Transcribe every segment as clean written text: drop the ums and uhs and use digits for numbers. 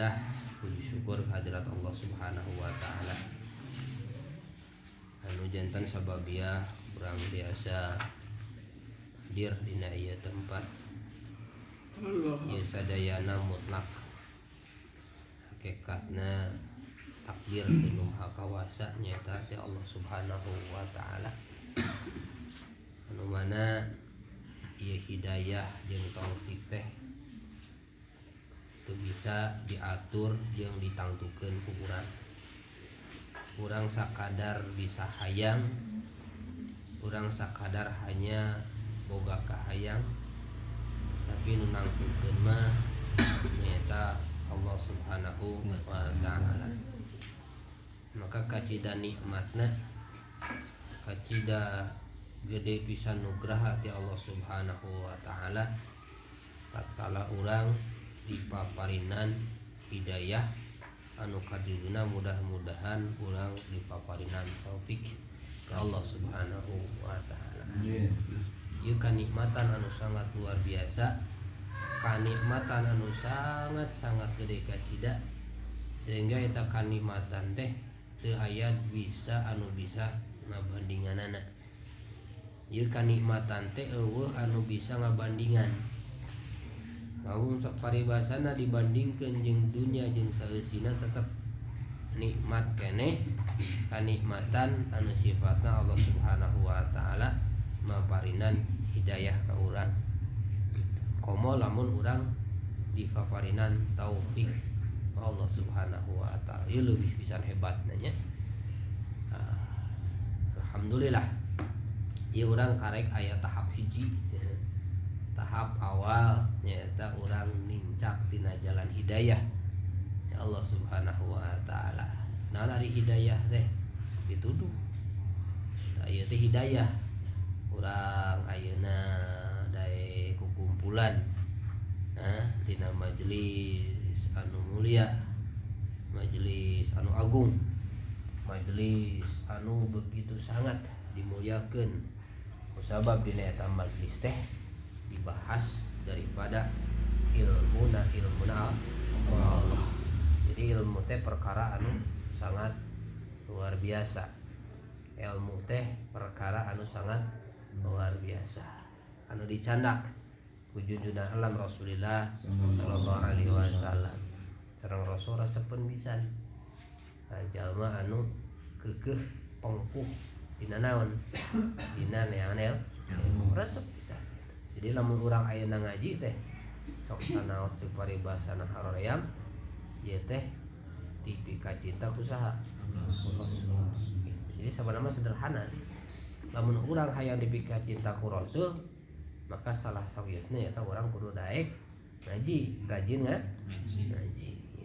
Alhamdulillah, puji syukur kehadirat Allah Subhanahu wa taala. Anu janten sababia urang biasa hadir dina ieu tempat. Ieu sadayana mutlak. Hakikatna takdir tinu maha kawasa nyaeta ti Allah Subhanahu wa taala. Anu mana ieu hidayah jeung taufik teh itu bisa diatur jeung ditangtukeun ku urang. Urang sakadar bisa hayang, urang sakadar hanya boga kahayang, tapi nu nangtukeun mah nyaeta Allah Subhanahu wa taala. Maka kacida nikmatna, kacida gede pisan nugraha ti Allah Subhanahu wa taala tatkala urang dipaparinan hidayah anu kaduduna, mudah-mudahan urang dipaparinan taufik ke Allah Subhanahu wa taala. Ieu kanikmatan anu sangat luar biasa, kanikmatan anu sangat gede kacida, sehingga eta kanikmatan teh teu aya bisa anu bisa ngabandinganana. Ieu kanikmatan teh eueuh anu bisa ngabandingan. Lamun sok paribasana dibandingkeun jeung dunia jeung saeusina tetep nikmat keneh, kanikmatan anu sifatna Allah Subhanahu wa taala maparinan hidayah ka urang. Komo lamun urang dipaparinan taufik Allah Subhanahu wa taala, ieu leuwih pisan hebatna nya. Alhamdulillah. Ieu urang karek aya tahap hiji. Tahap awal nyaeta urang nincak tina jalan hidayah ya Allah Subhanahu wa taala. Nah ari hidayah teh dituduh. Ieu teh hidayah. Urang ayeuna dae kukumpulan dina majelis anu mulia, majelis anu agung, majelis anu begitu sangat dimuliakeun. Kusabab dina eta majelis teh dibahas daripada ilmuna Allah. Jadi ilmu teh perkara anu sangat luar biasa. Ilmu teh perkara anu sangat luar biasa. Anu dicandak ku junjungan alam Rasulullah sallallahu alaihi wasallam. Sareng Rasul resepen pisan. Jalma anu keukeuh pengkuh dina naon? Dina neanel resep pisan. Jadi lamun urang ayeuna ngaji teh sok sanaos ceuk paribasana haroream, ieu teh tipika cinta ku saha? Rasul. Jadi sabanama sederhana. Lamun urang hayang dipika cinta ku Rasul, maka salah sawiusna eta urang kudu daek ngaji, rajin ngaji gitu.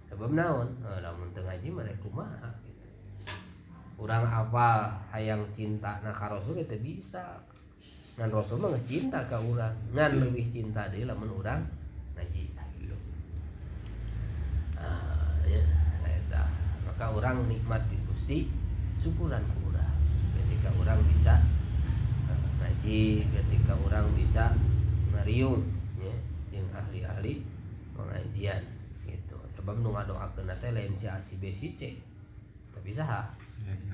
Sebab naon? Lamun teu ngaji mah rek kumaha gitu. Urang apal hayang cinta na ka Rasul teh bisa. Ngan Rasul mah geus cinta ka urang, ngan leuwih cinta deui lamun urang ngaji gitu. Ya eta. Maka urang nikmat di Gusti, syukuran ku urang ketika urang bisa ngaji, ketika urang bisa ngariung nya jeung ahli-ahli pengajian gitu. Sebab nu ngadoakeun teh lain si A si B si C, tapi saha?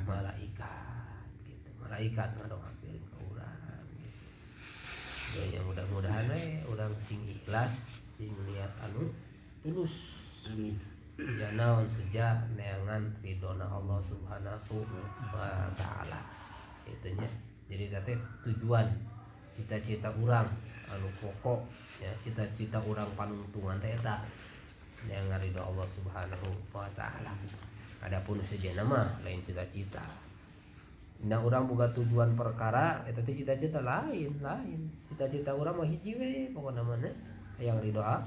Malaikat gitu. Malaikat ngadoakeun ka urang. Ya mudah-mudahan we urang sing ikhlas, sing niat anu tulus. Amin. Ya naon saja neangan ridona Allah Subhanahu wa taala. Itu nya. Jadi teh tujuan cita-cita urang anu pokok ya, cita-cita urang panuntungan teh eta neangan ridho Allah Subhanahu wa taala. Adapun sejenna mah lain cita-cita. Nah urang boga tujuan perkara eta teh cita-cita lain. Cita-cita urang mah hiji we pokona mah hayang ridho Allah.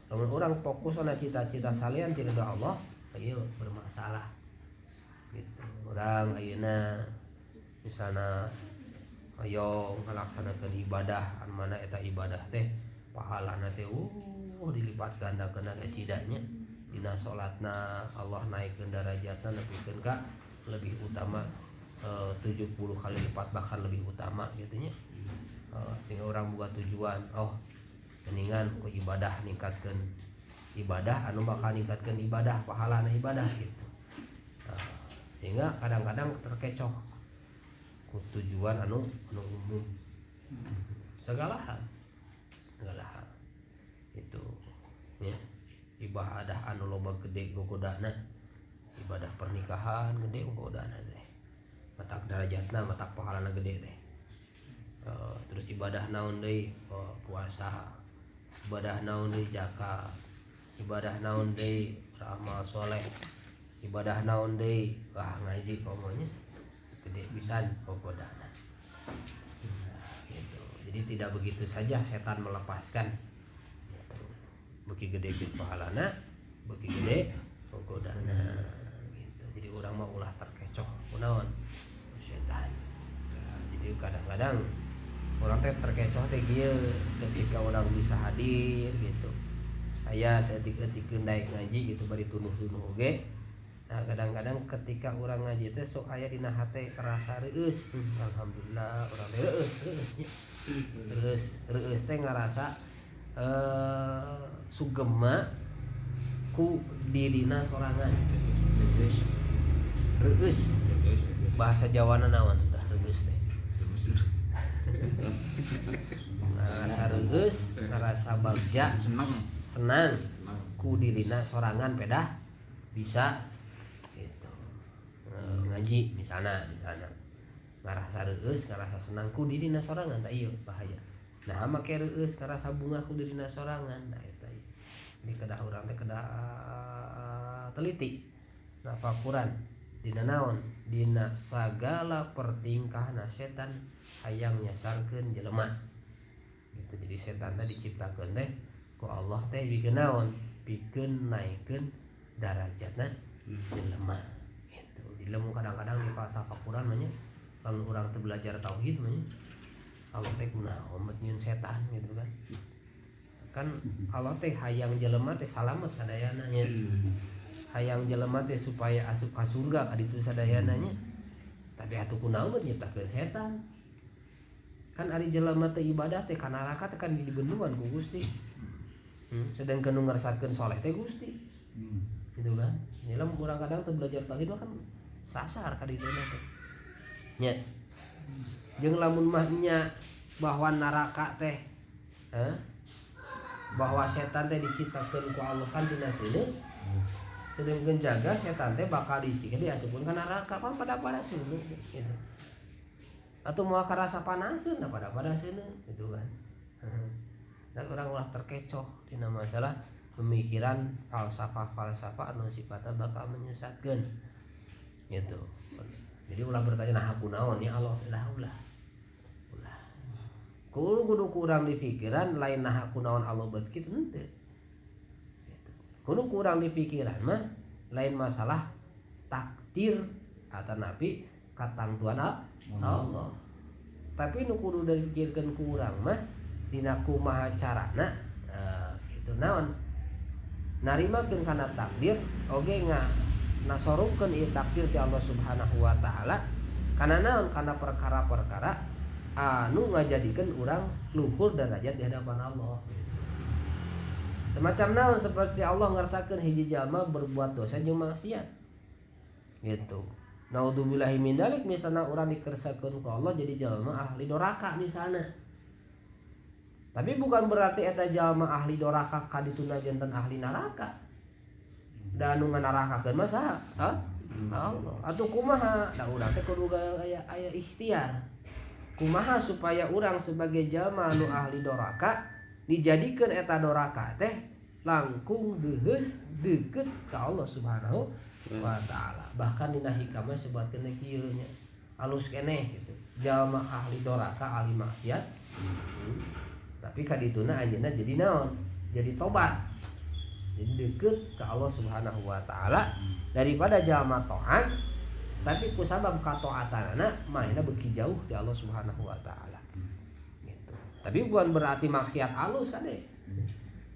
Lamun urang fokus na cita-cita salian ti ridho Allah, ieu bermasalah. Gitu. Urang ayeuna misalna hoyong ngalaksanakeun ibadah anu mana eta ibadah teh pahalana teh dilipat gandakeun cidanya. Dina salatna Allah naikkeun darajatna nepikeun ka lebih utama 70 kali lipat bahkan lebih utama gitu nya. Sehingga orang buat tujuan mendingan ku ibadah ningkatkeun ibadah anu bakal ningkatkeun ibadah pahalana ibadah gitu. Sehingga kadang-kadang terkecoh ku tujuan anu umum segala hal itu ya. Ibadah anu loba gede gogodana ibadah pernikahan gede gogodana teh matak derajatna matak pahalana gede teh. Terus ibadah naon deui puasa, ibadah naon deui zakat, ibadah naon deui amal soleh, ibadah naon deui ngaji pokoknya gede pisan gogodana. Gitu. Jadi tidak begitu saja setan melepaskan gitu. Beki gede pahalana, beki gede gogodana gitu. Jadi urang mah ulah terkecoh kunaon setan. Jadi kadang-kadang orang teh terkecoh teh kieu ketika orang bisa hadir gitu. Aya saeutik-eutikeun daek ngaji gitu bari tunuh-tunuh oge. Nah, kadang-kadang ketika orang ngaji teh sok aya dina hate kerasa reueus. Alhamdulillah urang teh reueus teh ngarasa sugema ku dirina sorangan. Reueus. Bahasa Jawana naon udah reueus teh. Ngarasa reueus, ngarasa bagja, senang ku dirina sorangan pedah bisa gitu. Ngaji misalnya ngarasa reueus, ngarasa senang ku dirina sorangan tah ieu bahaya. Nah make reueus ngarasa bunga ku dirina sorangan nah eta ieu. Ini kedah urang teh kedah teliti nafakuran dina naon dina sagala pertingkahna setan hayang nyasarkeun jelema gitu. Jadi setan teh diciptakeun teh ku Allah teh pikeun naon pikeun naikeun darajatna jelema gitu. Jadi lamun kadang-kadang di tafakuran mah nya lamun urang teh belajar tauhid mah nya Allah teh kunaon nyieun setan gitu kan. Kan Allah teh hayang jelema teh salamet sadayana nya. Hayang jelema teh supaya asup ka surga ka ditu sadayana nya. Tapi atuh kunaon nyiptakeun setan. Kan ari jelema teh ibadah teh ka neraka teh kan dibenduan ku Gusti. Sedangkan nu ngarsakeun saleh teh Gusti. Gitu kan. Nyelam urang kadang teh belajar tauhid mah kan sasar ka ditu teh. Nya. Jeung lamun mah nya bahwa neraka teh bahwa setan teh diciptakeun ku Allah kan dina seuleut. Sedangkan jaga setan teh bakal disikeun diasupkeun ka neraka pan pada seuleut gitu. Atau mau karasa panaseun pada seuleut gitu kan. Dan orang ulah terkecoh dina masalah pemikiran falsafah anu sifatna bakal menyesatkeun gitu. Jadi ulah bertanya nah kunaon ya Allah ulah. Kudu kurang di pikiran lain nah kunaon Allah buat kitu henteu. Gitu. Kudu kurang di pikiran mah lain masalah takdir atanapi katangtuan Allah. Tapi nu kudu dipikirkeun ku urang mah dina kumaha carana gitu naon narimakeun kana takdir oge nasorupkeun ieu takdir ti Allah Subhanahu wa taala kana naon kana perkara-perkara anu ngajadikeun urang luhur derajat di hadapan Allah. Semacam naon seperti Allah ngarsakeun hiji jalma berbuat dosa jeung maksiat. Gitu. Naudzubillahi min dzalik misalna urang dikersakeun ku Allah jadi jalma ahli doraka misalna. Tapi bukan berarti eta jalma ahli doraka kadituna janten ahli neraka. Da anu nganarakakeun mah saha? Allah. Atuh kumaha? Da urang teh kudu aya ikhtiar. Kumaha supaya urang sebagai jalma anu ahli doraka dijadikeun eta doraka teh langkung deus deukeut ka Allah Subhanahu wa taala. Bahkan dina hikamah sebatkeun kieu nya. Alus keneh gitu. Jalma ahli doraka, ahli maksiat. Tapi kadituna anjeunna jadi naon? Jadi tobat. Jadi deukeut ka Allah Subhanahu wa taala daripada jalma taat tapi ku sabab kataatana mainna beuki jauh ti Allah Subhanahu wa taala. Gitu. Tapi bukan berarti maksiat alus kade.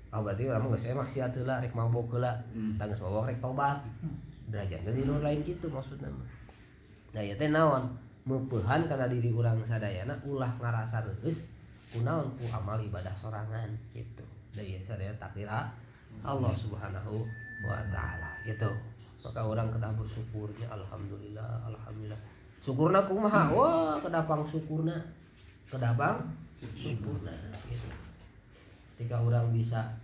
Berarti urang geus maksiat heula rek mabok heula, tangis mabok rek tobat. Derajatna di luar lain kitu maksudna mah. Nah ieu teh naon? Meupehan kana diri urang sadayana ulah ngarasa reueus kunaon ku amal ibadah sorangan gitu. Dari sadaya takdir Allah Subhanahu wa taala gitu. Maka orang kedah bersyukurnya alhamdulillah alhamdulillah. Syukurna kumaha? Wah, kedapang syukurna. Kedapang syukurna gitu. Ketika orang bisa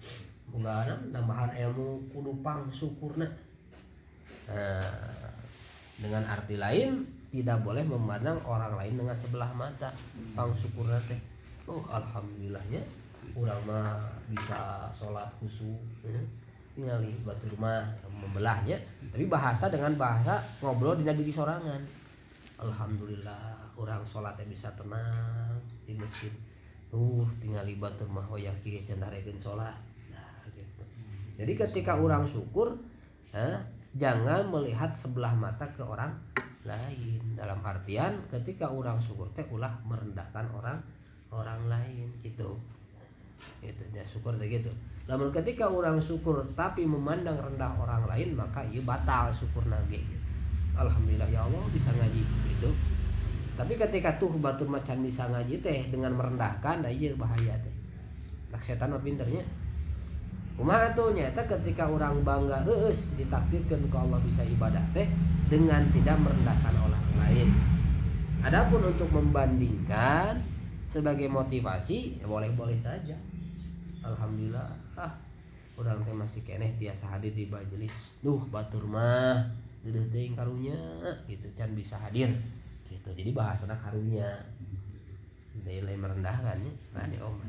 boga nambahan ilmu kudu pang syukurna. Dengan arti lain tidak boleh memandang orang lain dengan sebelah mata. Pang syukurna teh. Oh, alhamdulillahnya urang mah bisa sholat khusyuk. Ningali batur mah membelahnya, tapi bahasa dengan bahasa ngobrol dina diri sorangan. Alhamdulillah urang sholatnya bisa tenang di masjid. Tingali batur mah hoyah kieu cendarekeun sholat. Nah, gitu. Jadi ketika orang syukur, jangan melihat sebelah mata ke orang lain. Dalam artian ketika orang syukur teh ulah merendahkan orang lain gitu. Itu ya syukur teh gitu. Namun ketika orang syukur tapi memandang rendah orang lain, maka ieu batal syukurna ge gitu. Alhamdulillah ya Allah bisa ngaji gitu. Tapi ketika tuh batur macan bisa ngaji teh dengan merendahkan, da ieu bahaya teh. Tak setan mah pinternya. Kumaha atuh nyata ketika orang bangga reus ditakdirkeun ku Allah bisa ibadah teh dengan tidak merendahkan orang lain. Adapun untuk membandingkan sebagai motivasi ya boleh-boleh saja. Alhamdulillah orang teh masih keneh tiasa hadir di majelis. Duh batur mah deudeuh teuing karunya gitu can bisa hadir gitu. Jadi bahasana karunya. Nilai merendahkan ya. Nah, oman.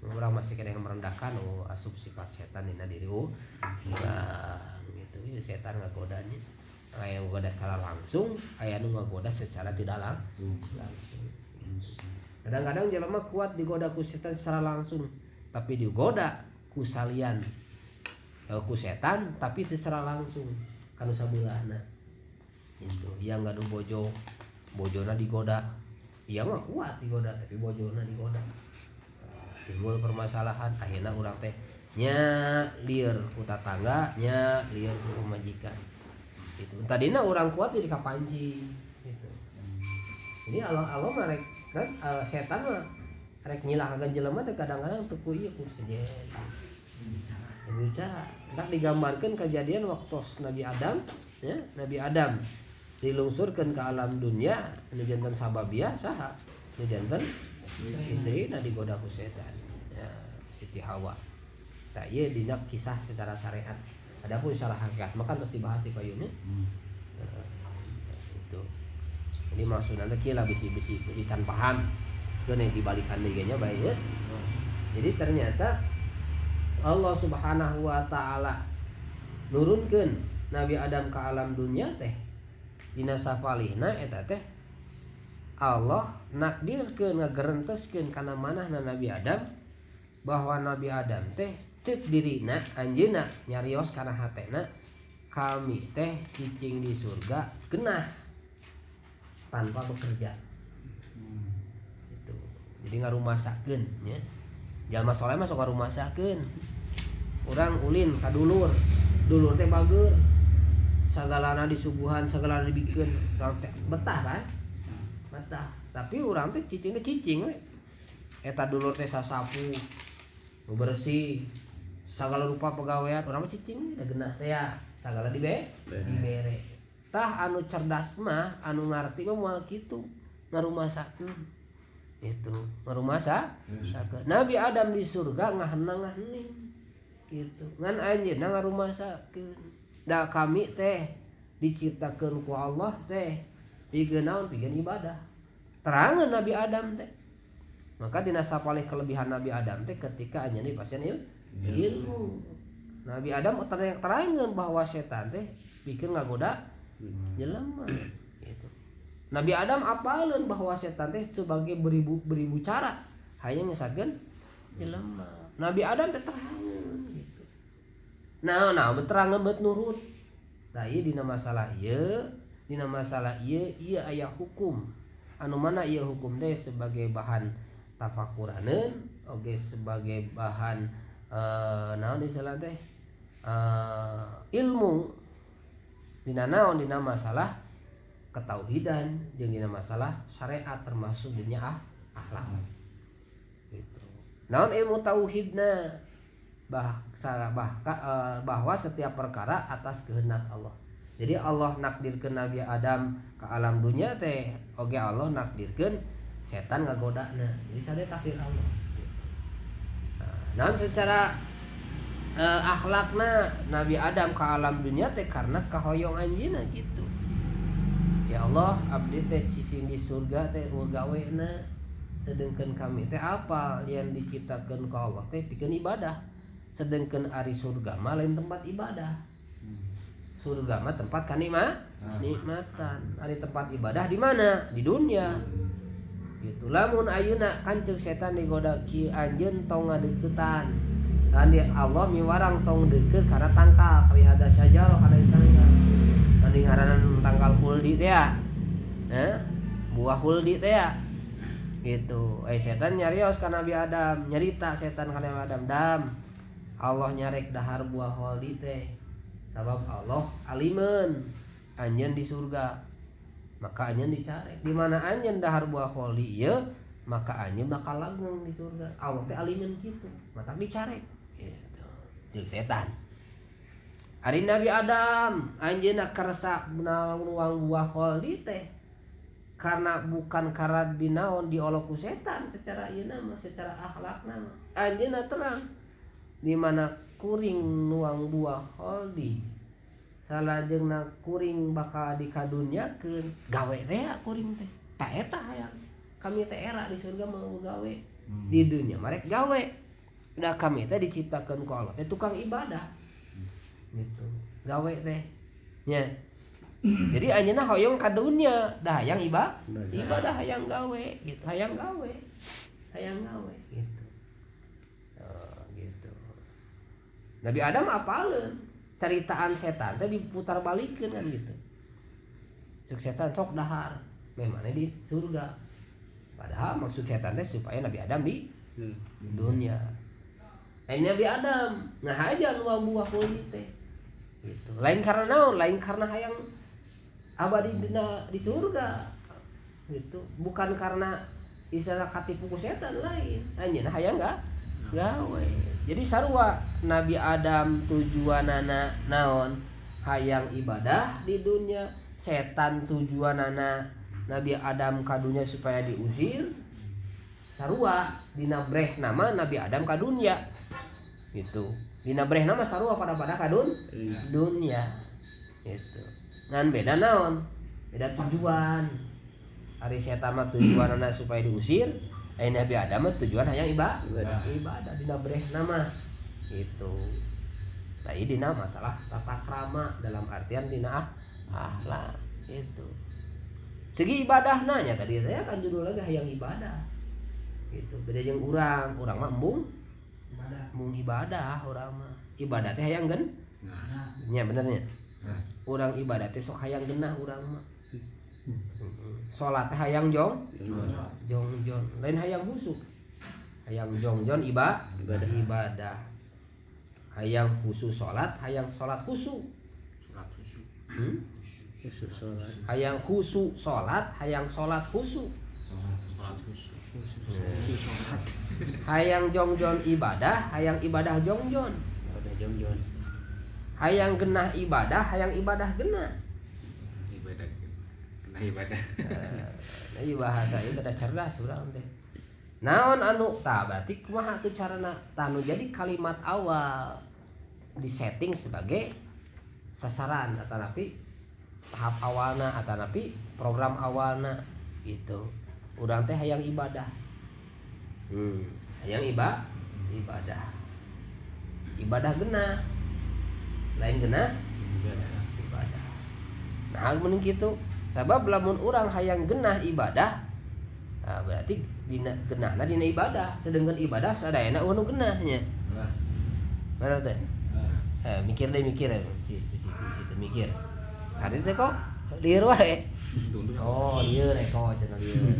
Orang masih keneh merendahkan asup sifat setan dina diri nah, gitu. Ya, setan ngagodanya. Aya ngagoda secara langsung, aya nu ngagoda secara tidak langsung. Kadang-kadang jelema kuat digoda ku setan secara langsung, tapi digoda ku salian ku setan tapi secara langsung kanu sabeulahna. Itu yang ngadu bojona digoda. Iya mah kuat digoda tapi bojona digoda. Timbul permasalahan akhirnya urang teh nya lieur ku tatangga, nya lieur ku majikan. Itu tadina urang kuat jadi kapanci gitu. Jadi Allah mah rek kan setan mah rek nyilahkeun jelema teh kadang-kadang teu ku ieu ku sejen. Bicara tak digambarkeun kejadian waktu Nabi Adam ya, Nabi Adam dilungsurkeun ke alam dunia nu janten sababiah saha? Nu janten istri digoda ku setan. Ya, Siti Hawa. Tah ieu dina kisah secara syariat. Adapun secara hakikat maka terus dibahas di payunnya. Itu. Jadi maksudna teh kieu lah bisi-bisi can paham. Keun dibalikan deui nya bae ya. Jadi ternyata Allah Subhanahu wa taala nurunkeun Nabi Adam ke alam dunia teh dina safalihna eta teh Allah nakdirkeun ngagerenteskeun kana manahna Nabi Adam bahwa Nabi Adam teh ceuk dirina anjeunna nyarios kana hatena kami teh cicing di surga genah tanpa bekerja. Itu. Jadi ngarumasakeun nya. Jalma soleh mah sok ngarumasakeun. Urang ulin ka dulur teh bager. Sagalana disuguhan, sagalana dibikeun, urang teh betah kan? Betah. Tapi urang teh cicing we. Eta dulur teh sasapu, bersih, sagala rupa pagawean, urang mah cicing da geunah teh ya, sagala dibere. Tah anu cerdas mah, anu ngarti mah moal kitu, ngarumasakeun. Itu, ngarumasakeun. Nabi Adam di surga ngahenang-ngahening. Gitu. Ngan anjeunna ngarumasakeun. Da kami teh diciptakeun ku Allah teh pikeun naon? Pikeun ibadah. Terangeun Nabi Adam teh. Maka dina sapalih kelebihan Nabi Adam teh ketika anjeunna pasien ilmu. Nabi Adam terangeun bahwa setan teh pikeun ngagoda jelema. Gitu. Nabi Adam apaleun bahwa setan teh sebagai beribu cara hayang nyesakeun jelema. Nabi Adam teh terangeun gitu. Nah beterangeun beut nurut. Tah ieu dina masalah ieu aya hukum. Anu mana ieu hukum teh sebagai bahan tafakuraneun oge sebagai bahan naon istilah teh ilmu dina naon dina masalah ketauhidan jeung dina masalah syariat termasuk dina akhlak. Gitu. Naon ilmu tauhidna bahwa setiap perkara atas kehendak Allah. Jadi Allah nakdirkeun Nabi Adam ke alam dunia teh oge Allah nakdirkeun setan ngagodana. Jadi sadaya takdir Allah. Nah, secara akhlakna Nabi Adam ke alam dunia teh karena kahoyong anjeunna gitu. Ya Allah, abdi teh cicing di surga teh gaweuna sedengkeun kami teh apa yang diciptakeun ka Allah teh pikeun ibadah. Sedengkeun ari surga mah lain tempat ibadah. Surga mah tempat nikmatan. Ari tempat ibadah di mana? Di dunia. Gitu. Lamun ayeuna kanceuk setan digoda ki anjeun tong ngadeuketan. Dan Allah miwarang tong deukeut karena tangkal, kali ada sajarah kana tangkal. Tadi ngaranan tangkal huldi teh ya. Buah huldi teh ya. Gitu. Setan nyarios ka Nabi Adam, nyarita setan ka Nabi Adam, dam. Allah nyarek dahar buah huldi teh. Sabab Allah alimeun anjeun di surga. Maka anjeun dicarek. Di mana anjeun dahar buah huldi ieu, maka anjeun bakal langgeng di surga. Allah teh alimeun kitu, maka dicarek. Gitu. Jeung setan. Ari Nabi Adam anjeunna karsa nuang buah huldi teh. Karena bukan karena dinaon diolok ku setan secara ieu mah secara akhlakna mah anjeunna terang di mana kuring nuang buah huldi salajengna kuring bakal dikadunyakeun gawe teh kuring teh ta eta hayang kami teh era di surga mau gawe di dunia marek gawe da kami teh diciptakeun ku Allah teh tukang ibadah gitu gawe teh nya. Jadi anjeunna hoyong ka dunya dah hayang ibadah hayang gawe gitu hayang gawe gitu. Oh, gitu. Nabi Adam apaleun caritaan setan teh diputar balikeun kan gitu. Cek setan sok dahar memang di surga. Padahal maksud setan teh supaya Nabi Adam di dunia. Nabi Adam ngahaja nuang buah huldi teh. Gitu. Lain karena naon? Lain karena hayang abadi di surga gitu, bukan karena istilah katipu ku setan lain anjeunna hayang gawe. Jadi sarua Nabi Adam tujuanana naon hayang ibadah di dunia, setan tujuanana Nabi Adam ka dunya supaya diusir. Sarua dina breh nama Nabi Adam ka dunya gitu, dina breh nama sarua pada ka dunya gitu. Ngan beda naon? Beda tujuan. Ari setan mah tujuanna supaya diusir, aya Nabi Adam mah tujuan hayang ibadah dina brehna mah. Gitu. Nah, ini dina masalah tata krama dalam artian dina akhlak gitu. Segi ibadahna nya tadi saya kan judul lagi hayang ibadah. Gitu. Beda jeung urang mah embung ibadah urang mah. Ibadah teh hayang gen. Nya bener nya. Urang ibadah teh sok hayang genah urang mah. Salat teh hayang jongjon. Lain hayang husuk. Hayang jongjon ibadah. Hayang khusyuk salat, hayang salat khusyuk. Hayang khusyuk salat, hayang salat khusyuk. Hayang jongjon ibadah, hayang ibadah jongjon. Hayang genah ibadah, hayang ibadah genah. Ibadah. Nah, bahasa ieu kada cerdas urang teh. Naon anu tah berarti kumaha tuh carana tanu jadi kalimat awal disetting sebagai sasaran atanapi tahap awalna atanapi program awalna gitu. Urang teh hayang ibadah. Hayang ibadah. Ibadah genah. Lain genah ibadah. Nah, mun kitu sabab lamun urang hayang genah ibadah, nah berarti dina genahna dina ibadah, sedengkeun ibadah sadayana anu genah nya. Bener teh? Mikir situ mikir. Hari teh kok lieur wae. Oh, lieur kok cenah lieur.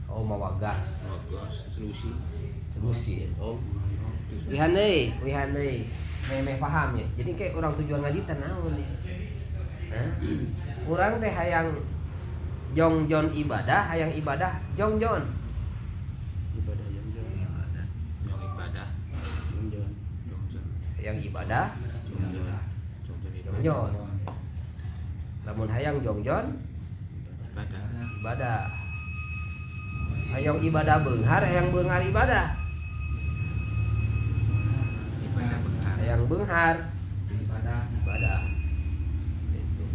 Oh, mawa gas. Solusi. Oh. Wihan deui. Memeh paham ya. Jadi kayak orang tujuan ngaji teh naon ya. Urang teh hayang jongjon ibadah, hayang ibadah jongjon. Ibadah jongjon. Yang ibadah Jongjon. Hayang ibadah jongjon. Lamun hayang jongjon ibadah. Hayang ibadah beunghar, hayang beunghar ibadah. Hayang beunghar ibadah. Itu.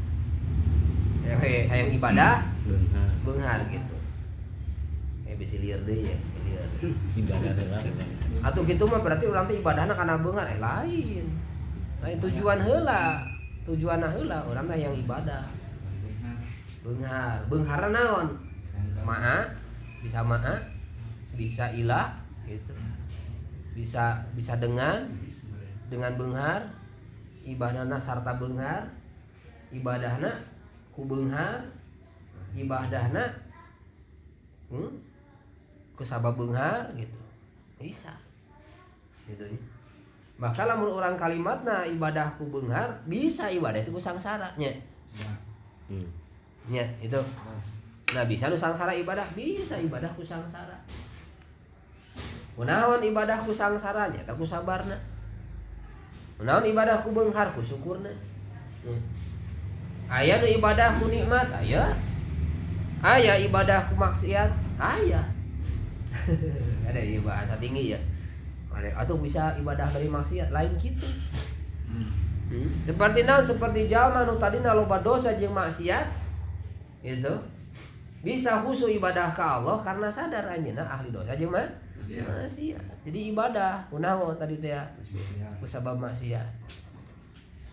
Hayang ibadah beunghar gitu. Bisa lieur deui ya, lieur. Ibadah heula. Atuh kitu mah berarti urang teh ibadahna kana beunghar lain. Lain tujuan heula. Tujuanna heula urang teh yang ibadah. Beunghar. Beungharna naon? Ma'a, bisa ma'a, bisa ilah gitu. Bisa dengan beunghar, ibadahna sarta beunghar, ibadahna ku beunghar, ibadahna ku sabab beunghar gitu. Bisa. Gitu ya. Maka lamun orang kalimatna ibadah ku beunghar, bisa ibadah itu ku sangsara nya. Nya itu. Nah, bisa nu sangsara ibadah, bisa ibadah ku sangsara. Kunaon ibadah ku sangsara nya, ku sabarna. Kunaon ibadah ku beunghar ku syukurna. Aya nu ibadah ku nikmat, aya. Aya ibadah ku maksiat, aya. Ada ieu bahasa tinggi ya. Atau bisa ibadah dari maksiat lain gitu. Seperti naon, seperti jalma nu tadina loba dosa jeung maksiat gitu. Bisa khusyuk ibadah ka Allah karena sadar anjeunna ahli dosa jeung maksiat. Jadi ibadah kunaon tadi teh ya? Kusabab maksiat.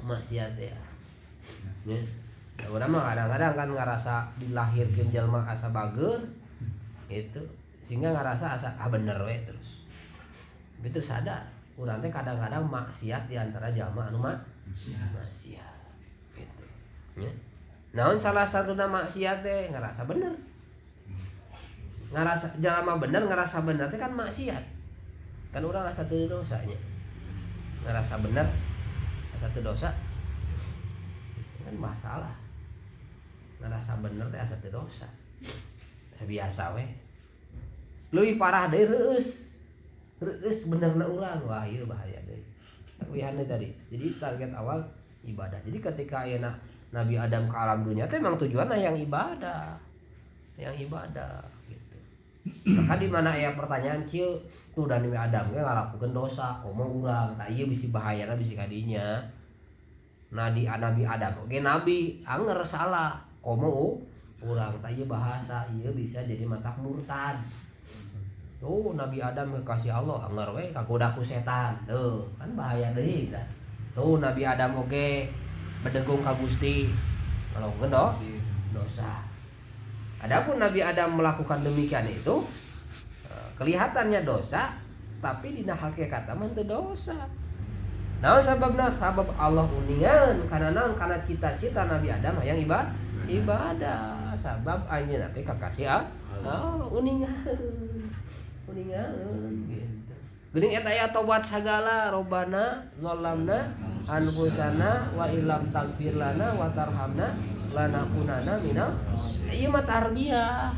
Maksiat ya. Ya. Urang mah kadang-kadang kan ngarasa dilahirkeun jalma asa bager gitu. Sehingga ngarasa asa bener we terus. Begitu sadar, urang teh kadang-kadang maksiat di antara jalma anu maksiat. Gitu. Ya. Naon salah satuna maksiat teh ngarasa bener. Ngarasa jalma bener ngarasa bener teh kan maksiat. Kan urang asa teu dosa nya. Ngarasa bener asa teu dosa. Kan masalah. Ngarasa bener teh asa teu dosa. Asa biasa we. Leuwih parah deui reus benerna urang. Wah, ieu bahaya deui. Wihanna tadi. Jadi target awal ibadah. Jadi ketika ayeuna Nabi Adam ke alam dunia teh emang tujuanna yang ibadah. Yang ibadah gitu. Maka di mana aya pertanyaan kieu tuh Nabi Adam ge ngalakukeun dosa, komo urang. Tah ieu bisi bahayana bisi ka dinya. Nabi Adam oge nabi anger salah, komo urang. Tah ieu bahasa ieu bisa jadi matak murtad. Tuh Nabi Adam kekasih Allah anger we kagoda ku setan. Tuh kan bahaya deui tah. Tuh Nabi Adam oge bedegung ka Gusti ngalakukeun dosa. Adapun Nabi Adam melakukan demikian itu kelihatannya dosa, tapi dina hakikatna mah teu dosa. Naon sababna? Sabab Allah uningan kana naon? Kana cita-cita Nabi Adam hayang ibadah. Sabab anjeunna teh kakasih Allah uningan gitu. Geuning eta aya tobat sagala robana zalamna anfusana wa illam taghfir lana wa tarhamna lanakunanna minal. Ieu mah tarbiyah.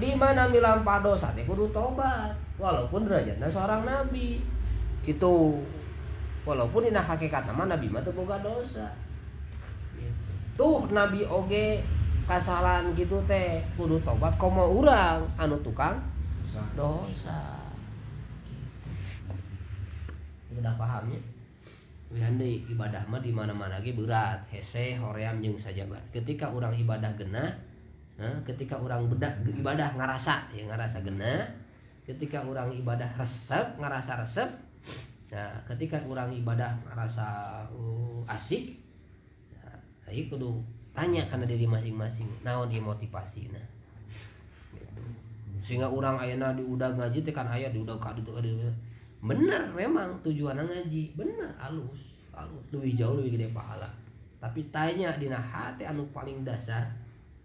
Di mana milampah dosa teh kudu tobat walaupun derajatna seorang nabi. Kitu. Walaupun dina hakikatna mah nabi mah teu boga dosa. Gitu. Tuh nabi oge kasalahan gitu teh kudu tobat komo urang anu tukang dosa. Udah pahamnya? Wihan deui ibadah mah di mana-mana ge berat, hese, hoream jeung sajabat. Ketika urang ibadah genah, ketika urang ibadah ngarasa genah, ketika urang ibadah ngarasa resep. Nah, ketika urang ibadah ngarasa asik, nah, ieu kudu tanya kana diri masing-masing naon ieu motivasina gitu. Sehingga urang ayeuna diudag ngaji teh kan aya diudag ka ditu bener memang tujuanna ngaji bener alus leuwih jauh leuwih gede pahala, tapi tanya dina hati anu paling dasar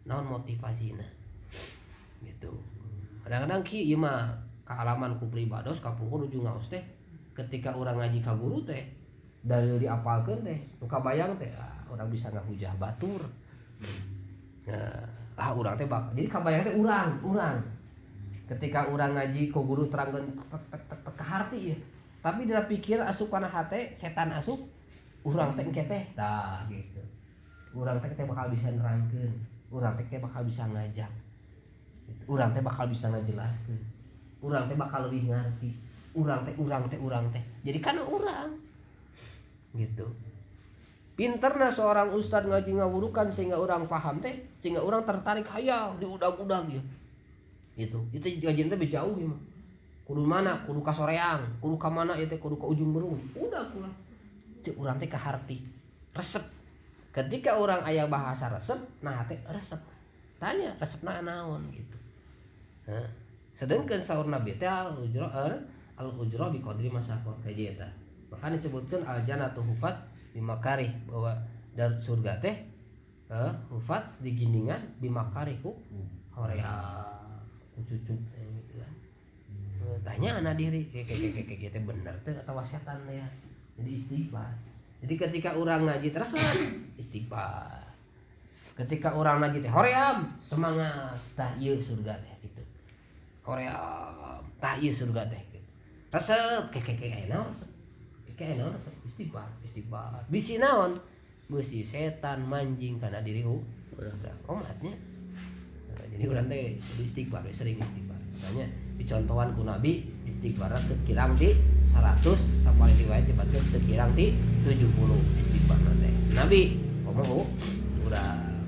naon motivasina gitu. Kadang-kadang kieu mah kaalaman ku pribados kapungkur ujung ngaos teh ketika urang ngaji ka guru teh dalil diapalkeun teh nu kabayang teh urang bisa ngahujah batur. Urang teh jadi kabayang teh urang ketika urang ngaji ku guru terangkeun tek ka harti ya. Tapi dina pikir asup kana hate setan asup urang teh engke teh tah gitu. Urang teh bakal bisa nerangkeun, urang teh bakal bisa ngajak. Urang teh bakal bisa ngajelaskeun. Urang teh bakal leuwih ngarti. Urang teh. Jadi kana urang. Gitu. Pinterna seorang ustad ngaji ngawurukan sehingga orang paham teh, sehingga orang tertarik hayang diudag-udag ya. Itu kajian teh jauh ya mah. Kudu mana? Kudu ka soreang, kudu ka mana ieu teh kudu ka ujung berung. Udah kurang. Cek urang teh ka harti. Resep. Ketika orang aya bahasa resep, nah teh resep. Tanya resepna naon gitu. Hah. Sedengkeun saur Nabi teh al-ujra bi qadri masaqat kaji eta. Bahkan disebutkan al-jannatu hufat bimakarih, bahwa dari surga teh hufat digindingan bimakarih ku horea ku cucuk gitu kan. Tanya anak diri kayak teh bener teh atawa setan ya. Jadi istighfar. Jadi ketika orang ngaji terusan istighfar. Ketika orang ngaji teh hoream semangat tah ieu surga teh gitu. Hoream tah ieu surga teh gitu. Resep kayak naon resep. Kayak naon istighfar bisi naon bisi setan manjing kana diri umatnya. Jadi urang teh istighfar sering istighfar. Makanya dicontohan ku Nabi istighfar teu kirang ti 100 sapali riwayat dipatkeun teu kirang ti 70 istighfar teh. Nabi ngomong urang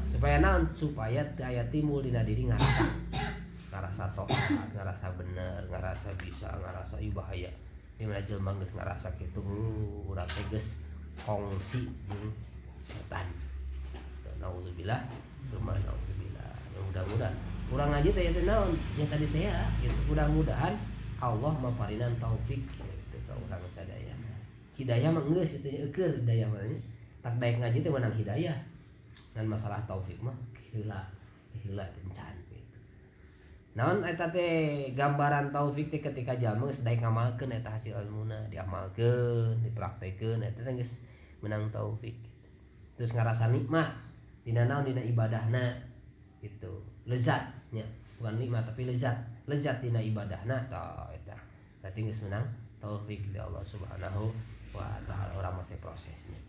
supaya naon supaya teu aya timbul dina diri ngarasa toat, ngarasa bener, ngarasa bisa, ngarasa ieu bahaya. Yang jelema geus ngarasa kitu urang teh geus kongsi jeung setan. Naudzubillah, subhanallah. Mudah-mudahan urang ngaji teh teh naon? Ya tadi teh ya, gitu. Mudah-mudahan Allah maparinan taufik gitu ka urang sadaya. Hidayah mah geus itu eukeur hidayah mah. Tak daek ngaji teh menang hidayah. Dan masalah taufik mah heula kencan. Naon eta teh gambaran taufik teh ketika jalma geus daek ngamalkeun eta hasil ilmuna, diamalkeun, dipraktekeun eta teh geus menang taufik. Terus ngarasa nikmat dina naon dina ibadahna gitu. Lezatnya, bukan nikmat tapi lezat dina ibadahna tah eta. Berarti geus menang taufik dari Allah Subhanahu wa taala. Urang masih prosesnya.